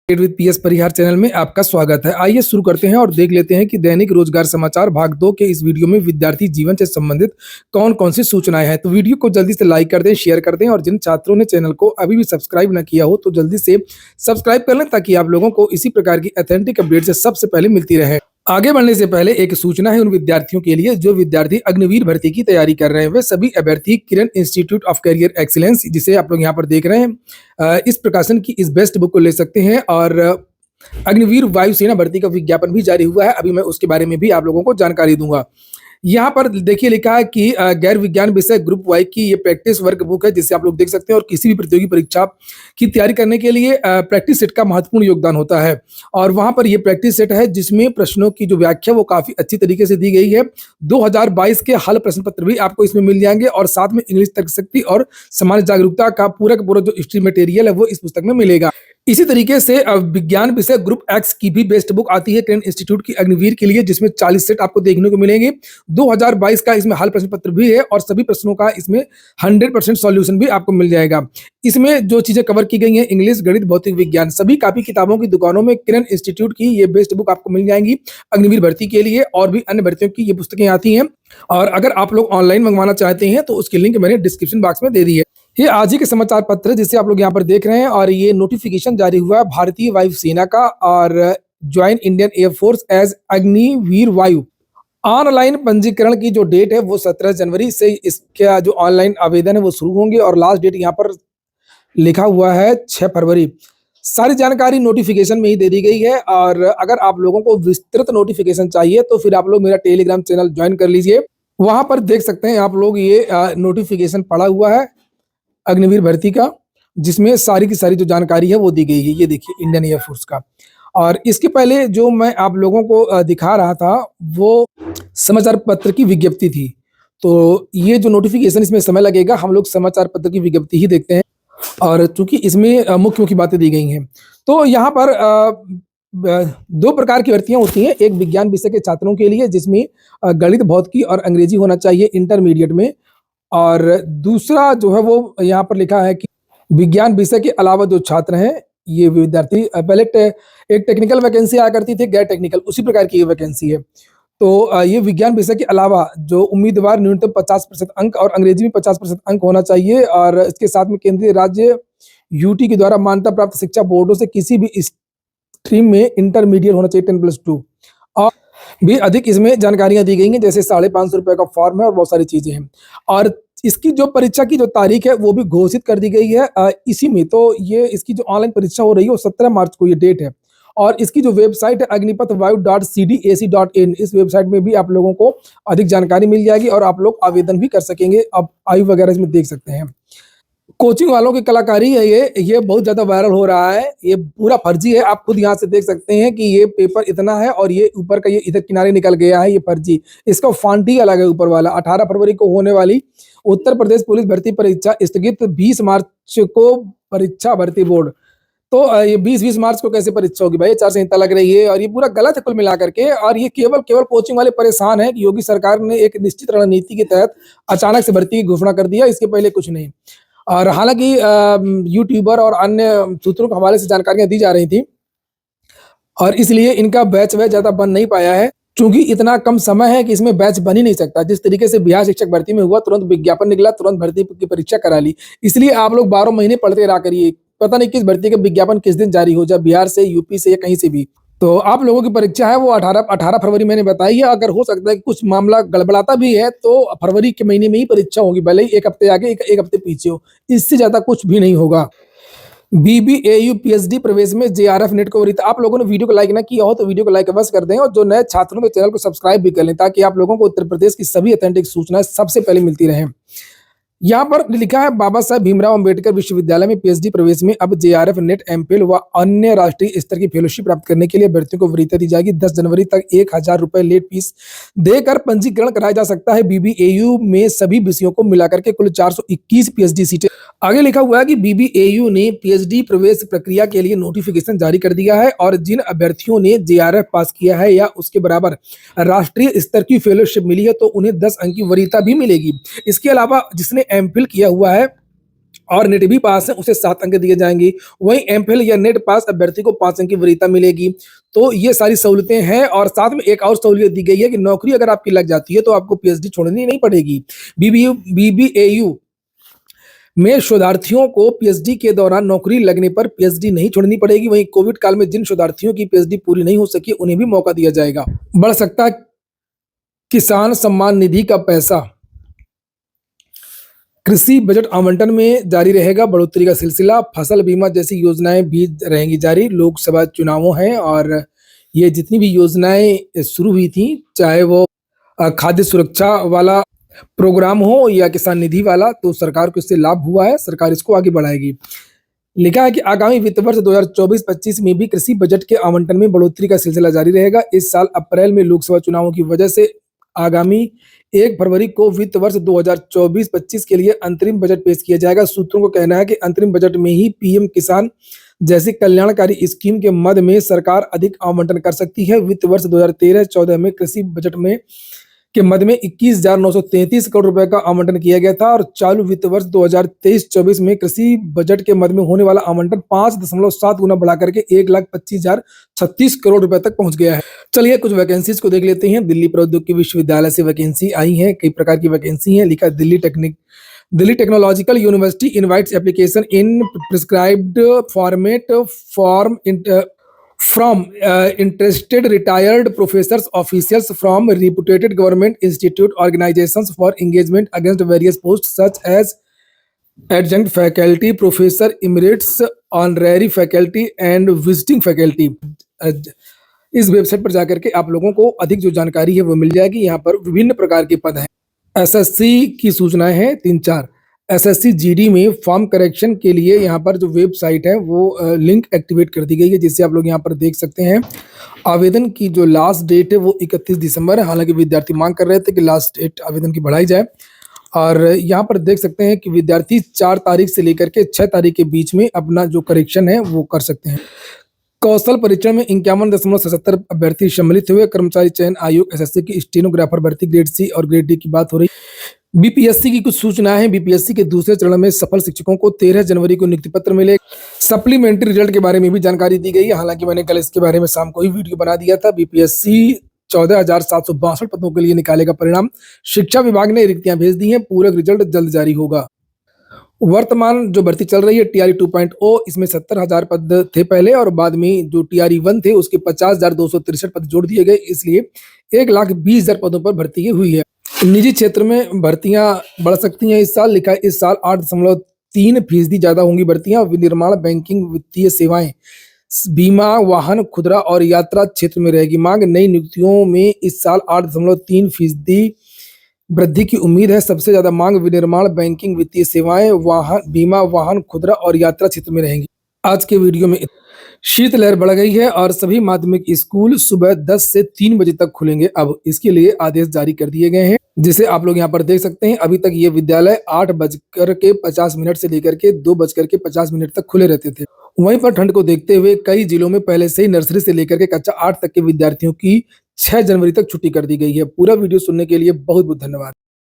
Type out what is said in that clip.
With PS Parihar channel में आपका स्वागत है। आइए शुरू करते हैं और देख लेते हैं कि दैनिक रोजगार समाचार भाग 2 के इस वीडियो में विद्यार्थी जीवन से संबंधित कौन कौन सी सूचनाएं हैं। तो वीडियो को जल्दी से लाइक कर दें, शेयर कर दें और जिन छात्रों ने चैनल को अभी भी सब्सक्राइब न किया हो तो जल्दी से सब्सक्राइब कर लें ताकि आप लोगों को इसी प्रकार की ऑथेंटिक अपडेट से सबसे पहले मिलती रहे। आगे बढ़ने से पहले एक सूचना है उन विद्यार्थियों के लिए जो विद्यार्थी अग्निवीर भर्ती की तैयारी कर रहे हैं। वे सभी अभ्यर्थी किरण इंस्टीट्यूट ऑफ करियर एक्सीलेंस, जिसे आप लोग यहाँ पर देख रहे हैं, इस प्रकाशन की इस बेस्ट बुक को ले सकते हैं। और अग्निवीर वायुसेना भर्ती का विज्ञापन भी जारी हुआ है, अभी मैं उसके बारे में भी आप लोगों को जानकारी दूंगा। यहाँ पर देखिए लिखा है कि गैर विज्ञान विषय ग्रुप वाई की ये प्रैक्टिस वर्क बुक है, जिसे आप लोग देख सकते हैं। और किसी भी प्रतियोगी परीक्षा की तैयारी करने के लिए प्रैक्टिस सेट का महत्वपूर्ण योगदान होता है। और वहां पर ये प्रैक्टिस सेट है जिसमें प्रश्नों की जो व्याख्या वो काफी अच्छी तरीके से दी गई है। 2022 के हल प्रश्न पत्र भी आपको इसमें मिल जाएंगे और साथ में इंग्लिश तर्कशक्ति और समाज जागरूकता का पूरा जो हिस्ट्री मटेरियल है वो इस पुस्तक में मिलेगा। इसी तरीके से विज्ञान विषय ग्रुप एक्स की भी बेस्ट बुक आती है किरण इंस्टीट्यूट की अग्निवीर के लिए, जिसमें 40 सेट आपको देखने को मिलेंगे। 2022 का इसमें हल प्रश्न पत्र भी है और सभी प्रश्नों का इसमें 100% सॉल्यूशन भी आपको मिल जाएगा। इसमें जो चीजें कवर की गई हैं, इंग्लिश, गणित, भौतिक विज्ञान, सभी कापी किताबों की दुकानों में किरण इंस्टीट्यूट की ये बेस्ट बुक आपको मिल जाएंगी अग्निवीर भर्ती के लिए। और भी अन्य भर्तियों की ये पुस्तकें आती हैं। और अगर आप लोग ऑनलाइन मंगवाना चाहते हैं तो उसकी लिंक मैंने डिस्क्रिप्शन बॉक्स में दे दी है। ये आज ही के समाचार पत्र जिसे आप लोग यहाँ पर देख रहे हैं, और ये नोटिफिकेशन जारी हुआ है भारतीय वायुसेना का और join Indian air force as Agniveer Vayu. Online पंजीकरण की जो डेट है वो 17 जनवरी से इसका जो ऑनलाइन आवेदन है वो शुरू होंगे और लास्ट डेट यहाँ पर लिखा हुआ है 6 फरवरी। सारी जानकारी नोटिफिकेशन में ही दे दी गई है। और अगर आप लोगों को विस्तृत नोटिफिकेशन चाहिए तो फिर आप लोग मेरा टेलीग्राम चैनल ज्वाइन कर लीजिए। वहां पर देख सकते हैं आप लोग ये नोटिफिकेशन पड़ा हुआ है अग्निवीर भर्ती का, जिसमें सारी की सारी जो जानकारी है वो दी गई है। ये देखिए इंडियन एयरफोर्स का। और इसके पहले जो मैं आप लोगों को दिखा रहा था वो समाचार पत्र की विज्ञप्ति थी। तो ये जो नोटिफिकेशन इसमें समय लगेगा, हम लोग समाचार पत्र की विज्ञप्ति ही देखते हैं और चूंकि इसमें मुख्य मुख्य बातें दी गई हैं। तो यहाँ पर 2 प्रकार की भर्तियां होती हैं। एक विज्ञान विषय के छात्रों के लिए जिसमें गणित, भौतिकी और अंग्रेजी होना चाहिए इंटरमीडिएट में। और दूसरा जो है वो यहाँ पर लिखा है कि विज्ञान विषय के अलावा जो छात्र हैं ये विद्यार्थी, पहले एक टेक्निकल वैकेंसी आया करती थी, गैर टेक्निकल, उसी प्रकार की ये वैकेंसी है। तो ये विज्ञान विषय के अलावा जो उम्मीदवार न्यूनतम 50% अंक और अंग्रेजी में 50% अंक होना चाहिए। और इसके साथ में केंद्रीय राज्य यूटी के द्वारा मान्यता प्राप्त शिक्षा बोर्डों से किसी भी स्ट्रीम में इंटरमीडिएट होना चाहिए 10+2। और भी अधिक इसमें जानकारियां दी गई हैं, जैसे 550 रुपए का फॉर्म है और बहुत सारी चीजें हैं। और इसकी जो परीक्षा की जो तारीख है वो भी घोषित कर दी गई है इसी में। तो ये इसकी जो ऑनलाइन परीक्षा हो रही है वो 17 मार्च को ये डेट है। और इसकी जो वेबसाइट है agnipatvayu.cdac.in, इस वेबसाइट में भी आप लोगों को अधिक जानकारी मिल जाएगी और आप लोग आवेदन भी कर सकेंगे। अब आयु वगैरह इसमें देख सकते हैं। कोचिंग वालों की कलाकारी है ये बहुत ज्यादा वायरल हो रहा है। ये पूरा फर्जी है। आप खुद यहाँ से देख सकते हैं कि ये पेपर इतना है और ये ऊपर का ये इधर किनारे निकल गया है, ये फर्जी। इसका फॉन्ट ही अलग है ऊपर वाला। 18 फरवरी को होने वाली उत्तर प्रदेश पुलिस भर्ती परीक्षा स्थगित, 20 मार्च को परीक्षा भर्ती बोर्ड। तो ये 20 मार्च को कैसे परीक्षा होगी भाई? आचार संहिता लग रही है और ये पूरा गलत है कुल मिलाकर के। और ये केवल कोचिंग वाले परेशान है कि योगी सरकार ने एक निश्चित रणनीति के तहत अचानक से भर्ती की घोषणा कर दिया, इसके पहले कुछ नहीं। और हालांकि यूट्यूबर और अन्य सूत्रों के हवाले से जानकारियां दी जा रही थी और इसलिए इनका बैच ज्यादा बन नहीं पाया है, क्योंकि इतना कम समय है कि इसमें बैच बन ही नहीं सकता। जिस तरीके से बिहार शिक्षक भर्ती में हुआ, तुरंत विज्ञापन निकला, तुरंत भर्ती की परीक्षा करा ली। इसलिए आप लोग 12 महीने पढ़ते रहा करिए। पता नहीं किस भर्ती का विज्ञापन किस दिन जारी हो जाए, बिहार से, यूपी से या कहीं से भी। तो आप लोगों की परीक्षा है वो 18 फरवरी मैंने बताई है। अगर हो सकता है कि कुछ मामला गड़बड़ाता भी है तो फरवरी के महीने में ही परीक्षा होगी, भले ही एक हफ्ते आगे एक हफ्ते पीछे हो, इससे ज्यादा कुछ भी नहीं होगा। BBAU PhD प्रवेश में JRF नेट को वरीयता। आप लोगों ने वीडियो को लाइक ना किया हो तो वीडियो को लाइक अवश्य कर दें और जो नए छात्रों तो चैनल को सब्सक्राइब भी कर लें ताकि आप लोगों को उत्तर प्रदेश की सभी ऑथेंटिक सूचनाएं सबसे पहले मिलती रहें। यहाँ पर लिखा है बाबा साहेब भीमराव अंबेडकर विश्वविद्यालय में PhD प्रवेश में अब JRF नेट, MPhil व अन्य राष्ट्रीय स्तर की फेलोशिप प्राप्त करने के लिए अभ्यर्थियों को वरीयता दी जाएगी। 10 जनवरी तक 1000 रुपए लेट फीस देकर पंजीकरण कराया जा सकता है। BBAU में सभी विषयों को मिलाकर के कुल 421 PhD सीटें। आगे लिखा हुआ है कि BBAU ने PhD प्रवेश प्रक्रिया के लिए नोटिफिकेशन जारी कर दिया है और जिन अभ्यर्थियों ने JRF पास किया है या उसके बराबर राष्ट्रीय स्तर की फेलोशिप मिली है तो उन्हें 10 अंक की वरीयता भी मिलेगी। इसके अलावा जिसने MPhil किया हुआ है और नेट भी पास है उसे 7 अंक दिए जाएंगे। वहीं एमफिल या नेट पास अभ्यर्थी को 5 अंक की वरीयता मिलेगी। तो ये सारी सहूलतें हैं और साथ में एक और सहूलियत दी गई है कि नौकरी अगर आपकी लग जाती है तो आपको पीएचडी छोड़नी नहीं पड़ेगी। बीबीएयू में शोधार्थियों को पीएचडी के दौरान नौकरी लगने पर पीएचडी नहीं छोड़नी पड़ेगी। वहीं कोविड काल में जिन शोधार्थियों की पीएचडी पूरी नहीं हो सकी उन्हें भी मौका दिया जाएगा। बढ़ सकता है किसान सम्मान निधि का पैसा। कृषि बजट आवंटन में जारी रहेगा बढ़ोतरी का सिलसिला। फसल बीमा जैसी योजनाएं भी रहेंगी जारी। लोकसभा चुनावों हैं और ये जितनी भी योजनाएं शुरू हुई थी, चाहे वो खाद्य सुरक्षा वाला प्रोग्राम हो या किसान निधि वाला, तो सरकार को इससे लाभ हुआ है, सरकार इसको आगे बढ़ाएगी। लिखा है कि आगामी वित्त वर्ष 2024-25 में भी कृषि बजट के आवंटन में बढ़ोतरी का सिलसिला जारी रहेगा। इस साल अप्रैल में लोकसभा चुनावों की वजह से आगामी 1 फरवरी को वित्त वर्ष 2024-25 के लिए अंतरिम बजट पेश किया जाएगा। सूत्रों को कहना है कि अंतरिम बजट में ही पीएम किसान जैसी कल्याणकारी स्कीम के मद में सरकार अधिक आवंटन कर सकती है। वित्त वर्ष 2013-14 में कृषि बजट में के मद में 21,933 करोड़ रुपए का आवंटन किया गया था और चालू वित्त वर्ष 2023-24 में कृषि बजट के मद में होने वाला आवंटन 5.7 गुना बढ़ा करके 1,25,036 करोड़ रुपए तक पहुंच गया है। चलिए कुछ वैकेंसीज को देख लेते हैं। दिल्ली प्रौद्योगिकी विश्वविद्यालय से वैकेंसी आई है, कई प्रकार की वैकेंसी है। लिखा Delhi technological university invites application in prescribed format from interested retired professors officials from reputed government institute organizations for engagement against various posts such as adjunct faculty, professor emeritus, honorary faculty and visiting faculty। इस website पर जाकर के आप लोगों को अधिक जो जानकारी है वो मिल जाएगी। यहाँ पर विभिन्न प्रकार के पद हैं। एसएससी की सूचनाएं हैं 3-4। एसएससी जीडी में फॉर्म करेक्शन के लिए यहाँ पर जो वेबसाइट है वो लिंक एक्टिवेट कर दी गई है, जिससे आप लोग यहाँ पर देख सकते हैं। आवेदन की जो लास्ट डेट है वो 31 दिसंबर है। हालांकि विद्यार्थी मांग कर रहे थे कि लास्ट डेट आवेदन की बढ़ाई जाए और यहाँ पर देख सकते हैं कि विद्यार्थी 4 तारीख से लेकर के 6 तारीख के बीच में अपना जो करेक्शन है वो कर सकते हैं। कौशल परीक्षण में 51.77 अभ्यर्थी सम्मिलित हुए। कर्मचारी चयन आयोग एसएससी की स्टेनोग्राफर भर्ती ग्रेड सी और ग्रेड डी की बात हो रही। बीपीएससी की कुछ सूचनाएं हैं। बीपीएससी के दूसरे चरण में सफल शिक्षकों को 13 जनवरी को नियुक्ति पत्र मिले। सप्लीमेंट्री रिजल्ट के बारे में भी जानकारी दी गई है। हालांकि मैंने कल इसके बारे में शाम को ही वीडियो बना दिया था। बीपीएससी 14,762 पदों के लिए निकालेगा परिणाम। शिक्षा विभाग ने रिक्तियां भेज दी हैं। पूरक रिजल्ट जल्द जारी होगा। वर्तमान जो भर्ती चल रही है टीआरई 2.0, इसमें 70,000 पद थे पहले और बाद में जो टीआरई 1 थे उसके 50,263 पद जोड़ दिए गए, इसलिए 1,20,000 पदों पर भर्ती हुई है। निजी क्षेत्र में भर्तियां बढ़ सकती हैं इस साल। लिखा है इस साल 8.3% ज्यादा होंगी भर्तियां। विनिर्माण, बैंकिंग, वित्तीय सेवाएं, बीमा, वाहन, खुदरा और यात्रा क्षेत्र में रहेगी मांग। नई नियुक्तियों में इस साल 8.3% वृद्धि की उम्मीद है। सबसे ज्यादा मांग विनिर्माण, बैंकिंग, वित्तीय सेवाएं, वाहन, बीमा, वाहन, खुदरा और यात्रा क्षेत्र में रहेंगी। आज के वीडियो में शीतलहर बढ़ गई है और सभी माध्यमिक स्कूल सुबह 10 से 3 बजे तक खुलेंगे। अब इसके लिए आदेश जारी कर दिए गए हैं, जिसे आप लोग यहाँ पर देख सकते हैं। अभी तक ये विद्यालय 8:50 से लेकर के 2:50 तक खुले रहते थे। वहीं पर ठंड को देखते हुए कई जिलों में पहले से ही नर्सरी से लेकर के कक्षा 8 तक के विद्यार्थियों की 6 जनवरी तक छुट्टी कर दी गई है। पूरा वीडियो सुनने के लिए बहुत बहुत धन्यवाद।